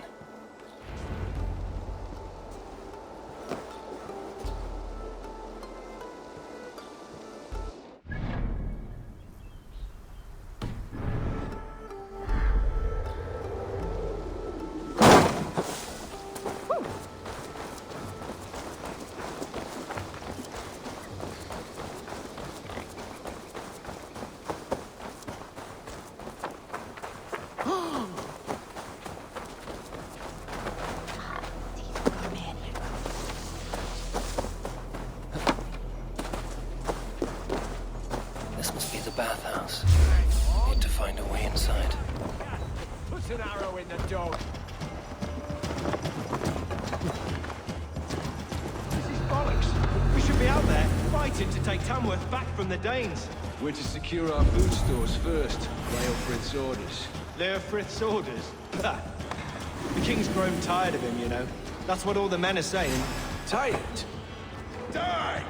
Speaker 2: This must be the bathhouse. Need to find a way inside.
Speaker 6: Put an arrow in the door.
Speaker 15: This is bollocks. We should be out there, fighting to take Tamworth back from the Danes.
Speaker 16: We're to secure our food stores first. Leofrith's orders.
Speaker 15: Leofrith's orders? The king's grown tired of him, you know. That's what all the men are saying.
Speaker 6: Tired?
Speaker 13: Die!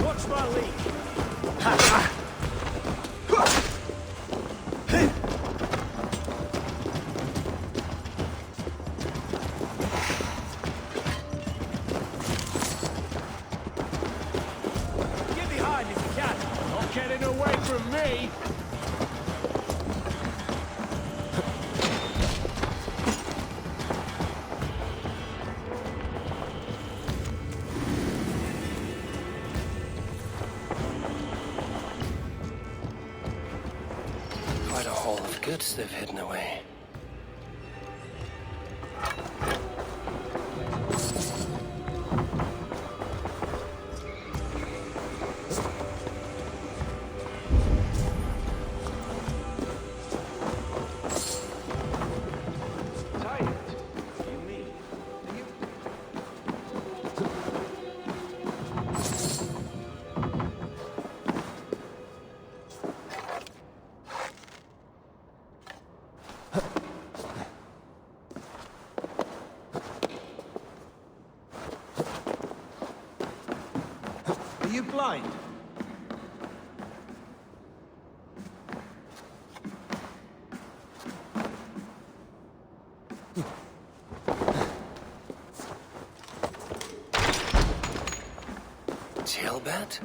Speaker 6: Watch my leak. Get behind if you can. Not getting away from me.
Speaker 2: Quite a haul of goods they've hidden away.
Speaker 15: Are you blind?
Speaker 2: Tailbat?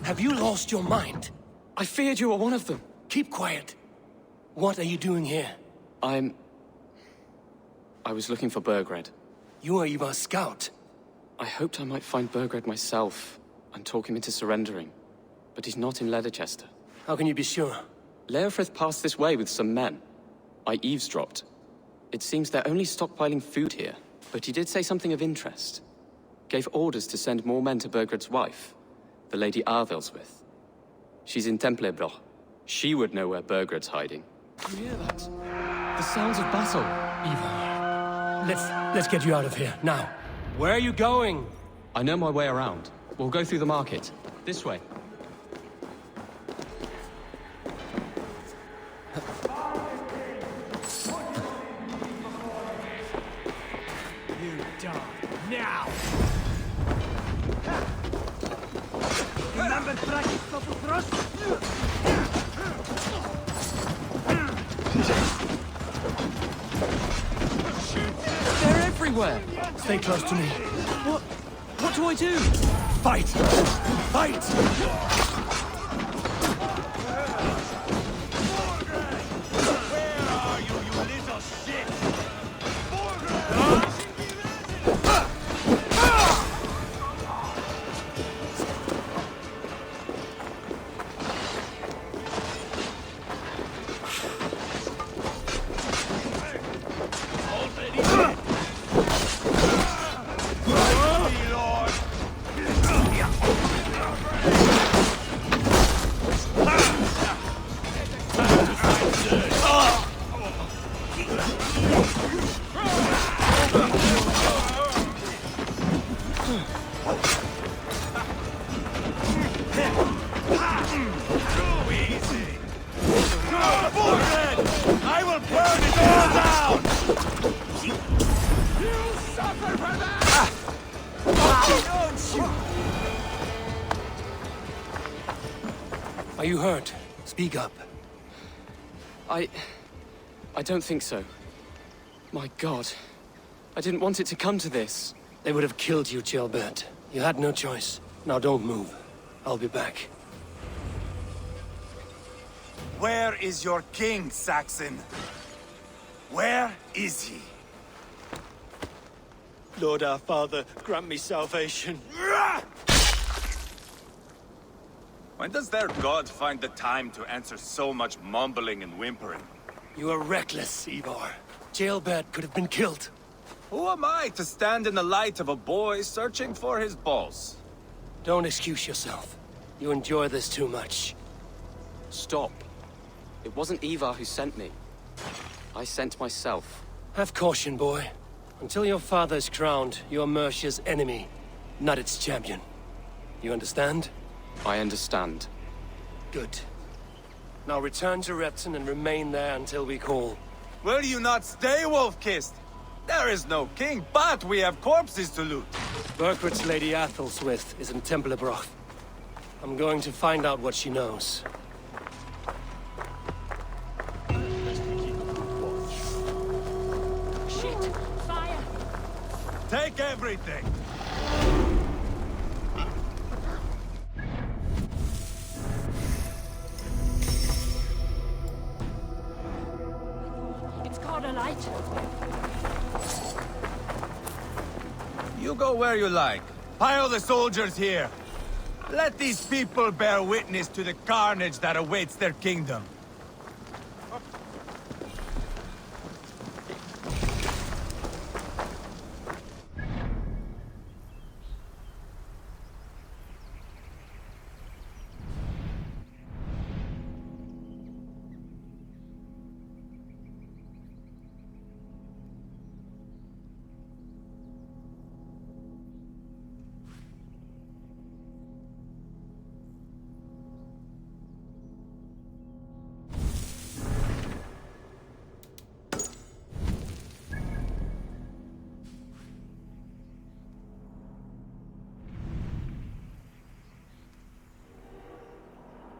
Speaker 2: Have you lost your mind?
Speaker 12: I feared you were one of them.
Speaker 2: Keep quiet. What are you doing here?
Speaker 12: I was looking for Burgred.
Speaker 2: You are Ivar's scout.
Speaker 12: I hoped I might find Burgred myself and talk him into surrendering. But he's not in Ledecestre.
Speaker 2: How can you be sure?
Speaker 12: Leofrith passed this way with some men. I eavesdropped. It seems they're only stockpiling food here, but he did say something of interest. Gave orders to send more men to Burgred's wife, the Lady Arvelswith. She's in Templebroch. She would know where Burgred's hiding.
Speaker 2: You hear that?
Speaker 12: The sounds of battle.
Speaker 2: Ivar, let's get you out of here, now. Where are you going?
Speaker 12: I know my way around. We'll go through the market. This way.
Speaker 6: You die now.
Speaker 15: Remember thrust?
Speaker 2: They're everywhere. Stay close to me.
Speaker 12: What do I do?
Speaker 2: Fight! Fight! you hurt? Speak up.
Speaker 12: I don't think so. My God. I didn't want it to come to this.
Speaker 2: They would have killed you, Gilbert. You had no choice. Now don't move. I'll be back.
Speaker 1: Where is your king, Saxon? Where is he?
Speaker 15: Lord our Father, grant me salvation.
Speaker 1: When does their god find the time to answer so much mumbling and whimpering?
Speaker 2: You are reckless, Ivar. Jailbird could have been killed.
Speaker 1: Who am I to stand in the light of a boy searching for his balls?
Speaker 2: Don't excuse yourself. You enjoy this too much.
Speaker 12: Stop. It wasn't Ivar who sent me. I sent myself.
Speaker 2: Have caution, boy. Until your father's crowned, you're Mercia's enemy, not its champion. You understand?
Speaker 12: I understand.
Speaker 2: Good. Now return to Repton and remain there until we call.
Speaker 1: Will you not stay, Wolf-Kissed? There is no king, but we have corpses to loot.
Speaker 2: Burkhart's Lady Athelstwith is in Templebroch. I'm going to find out what she knows.
Speaker 9: Shit! Fire!
Speaker 1: Take everything!
Speaker 9: It's caught a light.
Speaker 1: You go where you like. Pile the soldiers here. Let these people bear witness to the carnage that awaits their kingdom.